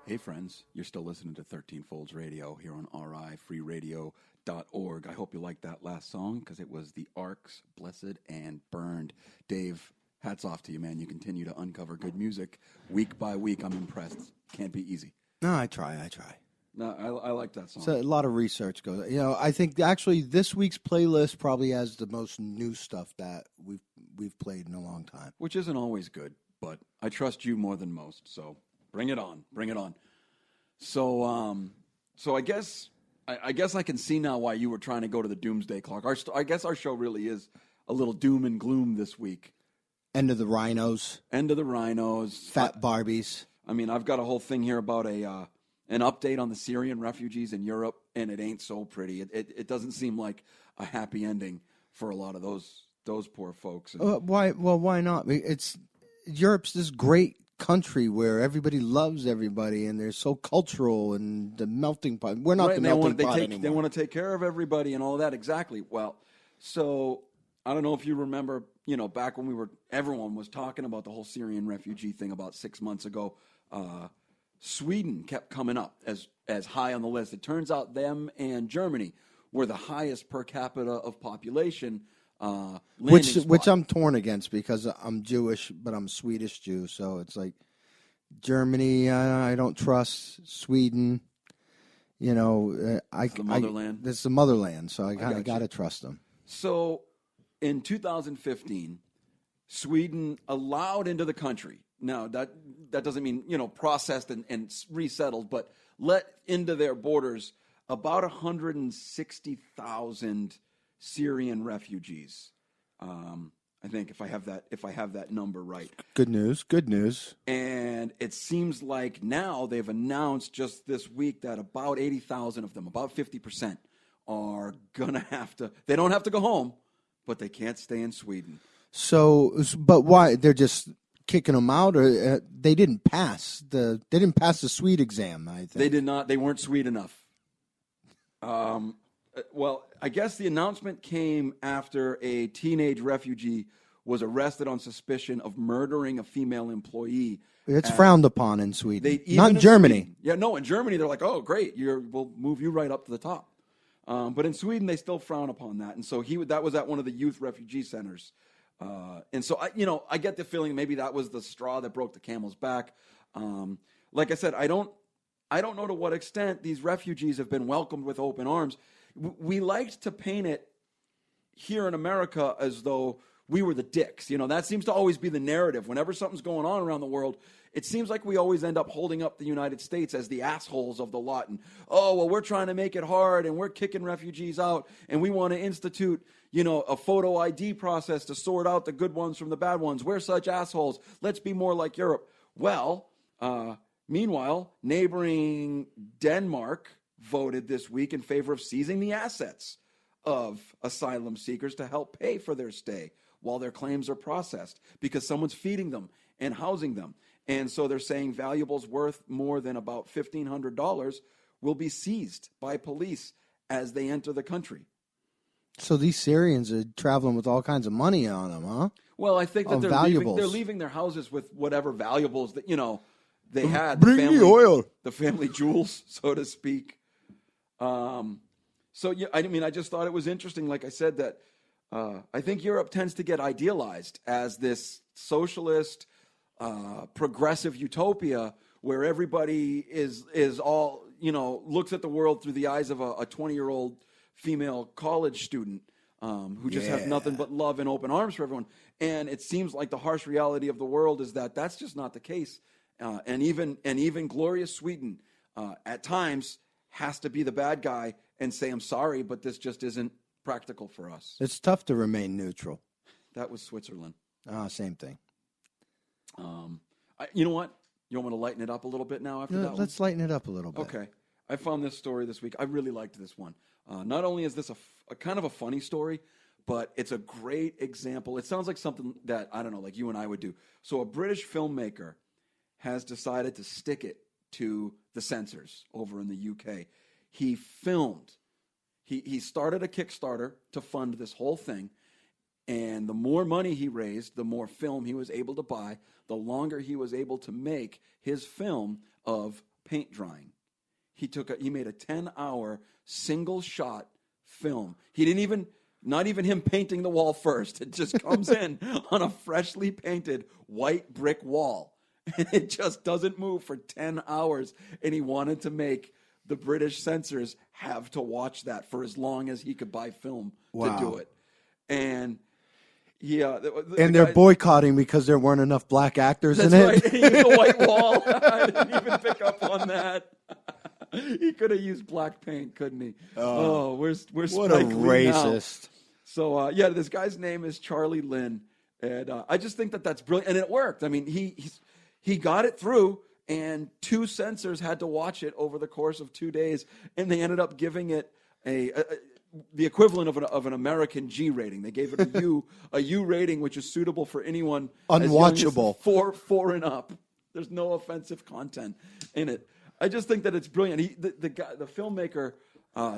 Hey friends, you're still listening to 13 Folds Radio here on rifreeradio.org. I hope you liked that last song because it was the Arcs, Blessed and Burned. Dave, hats off to you, man. You continue to uncover good music week by week. I'm impressed. Can't be easy. No, I try. No, I like that song. So a lot of research goes. I think actually this week's playlist probably has the most new stuff that we've played in a long time. Which isn't always good, but I trust you more than most, so bring it on. So, I guess I can see now why you were trying to go to the Doomsday Clock. I guess our show really is a little doom and gloom this week. End of the Rhinos. Fat Barbies. I mean, I've got a whole thing here about an update on the Syrian refugees in Europe, and it ain't so pretty. It doesn't seem like a happy ending for a lot of those poor folks. Why? Well, why not? Europe's this great country where everybody loves everybody, and they're so cultural and the melting pot. We're not the melting pot anymore. They want to take care of everybody and all of that. Exactly. Well, so I don't know if you remember, back when everyone was talking about the whole Syrian refugee thing about 6 months ago. Sweden kept coming up as high on the list. It turns out them and Germany were the highest per capita of population. Which I'm torn against because I'm Jewish, but I'm Swedish Jew. So it's like Germany, I don't trust. Sweden, it's the motherland. It's the motherland, so I kind of got to trust them. So in 2015, Sweden allowed into the country. Now that doesn't mean processed and resettled, but let into their borders about 160,000 Syrian refugees. I think if I have that number right. Good news. And it seems like now they've announced just this week that about 80,000 of them, about 50%, are gonna have to. They don't have to go home, but they can't stay in Sweden. So, but why? They're just kicking them out, or they didn't pass the Swede exam. I think they did not. They weren't Swede enough. Well, I guess the announcement came after a teenage refugee was arrested on suspicion of murdering a female employee. It's frowned upon in Sweden. Not in Germany. Germany. Yeah, no, in Germany they're like, oh, great, we'll move you right up to the top. But in Sweden they still frown upon that, and so that was at one of the youth refugee centers. And so I get the feeling maybe that was the straw that broke the camel's back. Like I said, I don't know to what extent these refugees have been welcomed with open arms. We liked to paint it here in America as though we were the dicks. That seems to always be the narrative. Whenever something's going on around the world, it seems like we always end up holding up the United States as the assholes of the lot. And, we're trying to make it hard, and we're kicking refugees out, and we want to institute, a photo ID process to sort out the good ones from the bad ones. We're such assholes. Let's be more like Europe. Well, meanwhile, neighboring Denmark voted this week in favor of seizing the assets of asylum seekers to help pay for their stay while their claims are processed because someone's feeding them and housing them. And so they're saying valuables worth more than about $1,500 will be seized by police as they enter the country. So these Syrians are traveling with all kinds of money on them, huh? Well, I think that they're leaving their houses with whatever valuables that, they had. Bring the oil. The family jewels, so to speak. So, yeah, I just thought it was interesting, like I said, that I think Europe tends to get idealized as this socialist, progressive utopia where everybody is all, looks at the world through the eyes of a 20-year-old female college student who just have nothing but love and open arms for everyone. And it seems like the harsh reality of the world is that that's just not the case. And even glorious Sweden at times has to be the bad guy and say, I'm sorry, but this just isn't practical for us. It's tough to remain neutral. That was Switzerland. Same thing. You know what? You want me to lighten it up a little bit now after that one? Let's lighten it up a little bit. Okay. I found this story this week. I really liked this one. Not only is this a kind of a funny story, but it's a great example. It sounds like something that, I don't know, like you and I would do. So a British filmmaker has decided to stick it to the censors over in the UK. He filmed. He started a Kickstarter to fund this whole thing, and the more money he raised, the more film he was able to buy, the longer he was able to make his film of paint drying. He made a 10-hour single shot film. He didn't even, not even him painting the wall first. It just comes in on a freshly painted white brick wall. And it just doesn't move for 10 hours. And he wanted to make the British censors have to watch that for as long as he could buy film to do it. And they're boycotting because there weren't enough black actors in it. That's right. He used a white wall. I didn't even pick up on that. He could have used black paint, couldn't he? Where's what a racist. Now? So this guy's name is Charlie Lynn, and I just think that's brilliant, and it worked. I mean, he got it through, and 2 censors had to watch it over the course of 2 days, and they ended up giving it the equivalent of an American G rating. They gave it a U rating, which is suitable for anyone unwatchable, as young as 4 and up. There's no offensive content in it. I just think that it's brilliant. The filmmaker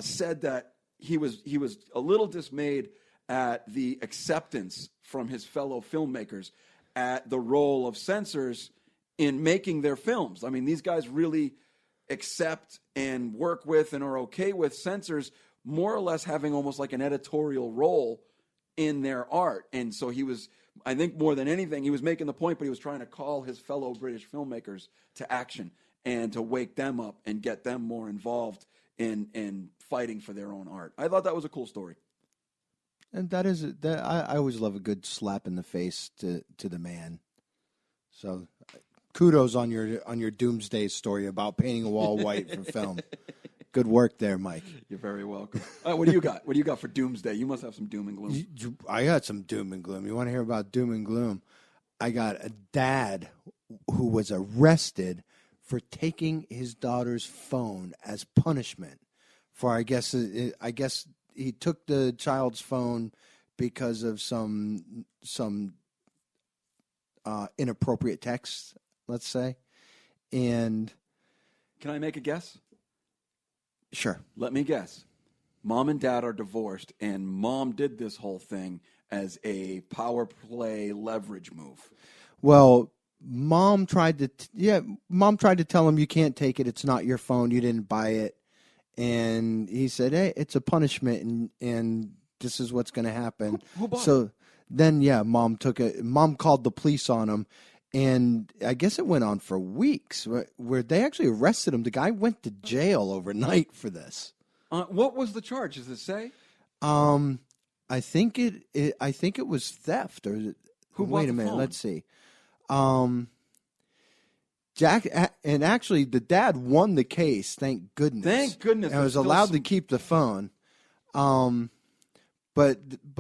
said that he was a little dismayed at the acceptance from his fellow filmmakers at the role of censors in making their films. I mean, these guys really accept and work with and are okay with censors more or less having almost like an editorial role in their art. And so he was, I think more than anything, he was making the point, but he was trying to call his fellow British filmmakers to action and to wake them up and get them more involved in fighting for their own art. I thought that was a cool story. And I always love a good slap in the face to the man. So kudos on your doomsday story about painting a wall white for film. Good work there, Mike. You're very welcome. What do you got? What do you got for doomsday? You must have some doom and gloom. I got some doom and gloom. You want to hear about doom and gloom? I got a dad who was arrested for taking his daughter's phone as punishment for, I guess he took the child's phone because of some inappropriate text, let's say. And can I make a guess? Sure. Let me guess. Mom and dad are divorced, and mom did this whole thing as a power play leverage move. Well, Mom tried to tell him, you can't take it. It's not your phone. You didn't buy it. And he said, hey, it's a punishment, and this is what's going to happen. Who bought so it? Then, Mom took it. Mom called the police on him, and I guess it went on for weeks where they actually arrested him. The guy went to jail overnight for this. What was the charge? Does it say? I think it was theft. Or who? Wait a minute. Phone? Let's see. Jack, and actually the dad won the case. Thank goodness. Thank goodness. And was allowed to keep the phone. But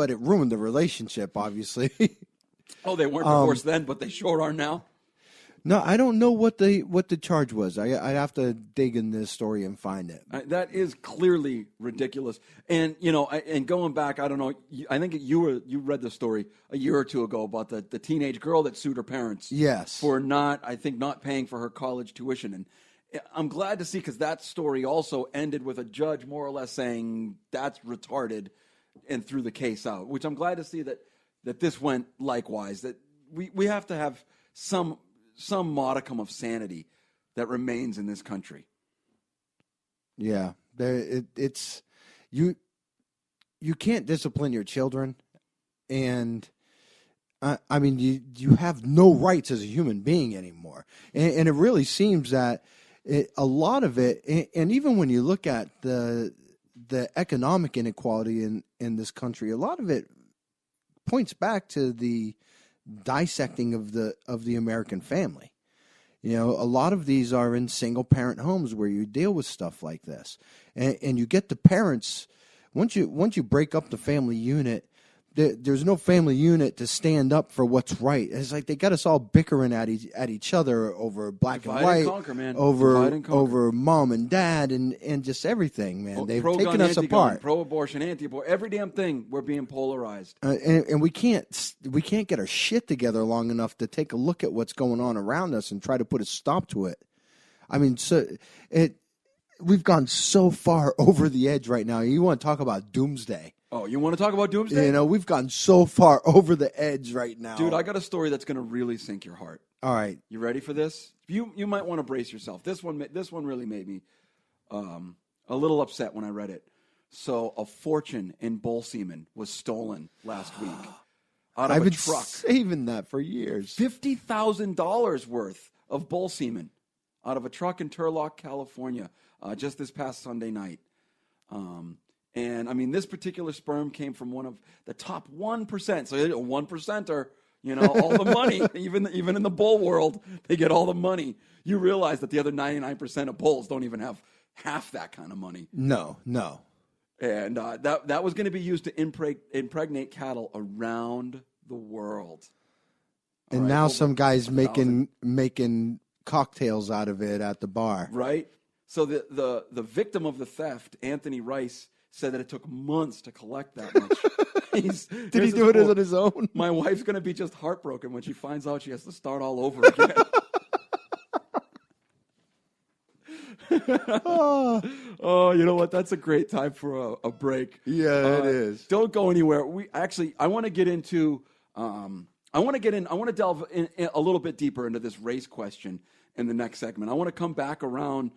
it ruined the relationship, obviously. Oh, they weren't divorced then, but they sure are now. No, I don't know what the charge was. I'd have to dig in this story and find it. That is clearly ridiculous. And and going back, I don't know. I think you read the story a year or two ago about the teenage girl that sued her parents. Yes. For not paying for her college tuition. And I'm glad to see, because that story also ended with a judge more or less saying that's retarded and threw the case out. Which I'm glad to see that this went likewise. That we have to have some modicum of sanity that remains in this country. Yeah, it's you can't discipline your children, and I mean you have no rights as a human being anymore, and it really seems that a lot of it, and even when you look at the economic inequality in this country, a lot of it points back to the dissecting of the American family. A lot of these are in single parent homes where you deal with stuff like this, and you get the parents once you break up the family unit. There's no family unit to stand up for what's right. It's like they got us all bickering at each other over black and white, conquer, man. over mom and dad, and just everything, man. They've taken us apart. Pro-abortion, anti-abortion, every damn thing. We're being polarized, and we can't get our shit together long enough to take a look at what's going on around us and try to put a stop to it. I mean, we've gone so far over the edge right now. You want to talk about doomsday? Oh, you want to talk about doomsday? You know, we've gone so far over the edge right now. Dude, I got a story that's going to really sink your heart. All right. You ready for this? You might want to brace yourself. This one really made me a little upset when I read it. So a fortune in bull semen was stolen last week out of I've a been truck. saving that for years. $50,000 worth of bull semen out of a truck in Turlock, California, just this past Sunday night. And I mean, this particular sperm came from one of the top 1%. So a 1%er, you know, all the money, even in the bull world, they get all the money. You realize that the other 99% of bulls don't even have half that kind of money. No. And that was going to be used to impregnate cattle around the world. And now some guy's making cocktails out of it at the bar. Right? So the victim of the theft, Anthony Rice, said that it took months to collect that much. Did he do it on his own? My wife's going to be just heartbroken when she finds out she has to start all over again. Oh, you know what? That's a great time for a break. Yeah, it is. Don't go anywhere. I want to get into. I want to delve in a little bit deeper into this race question in the next segment. I want to come back around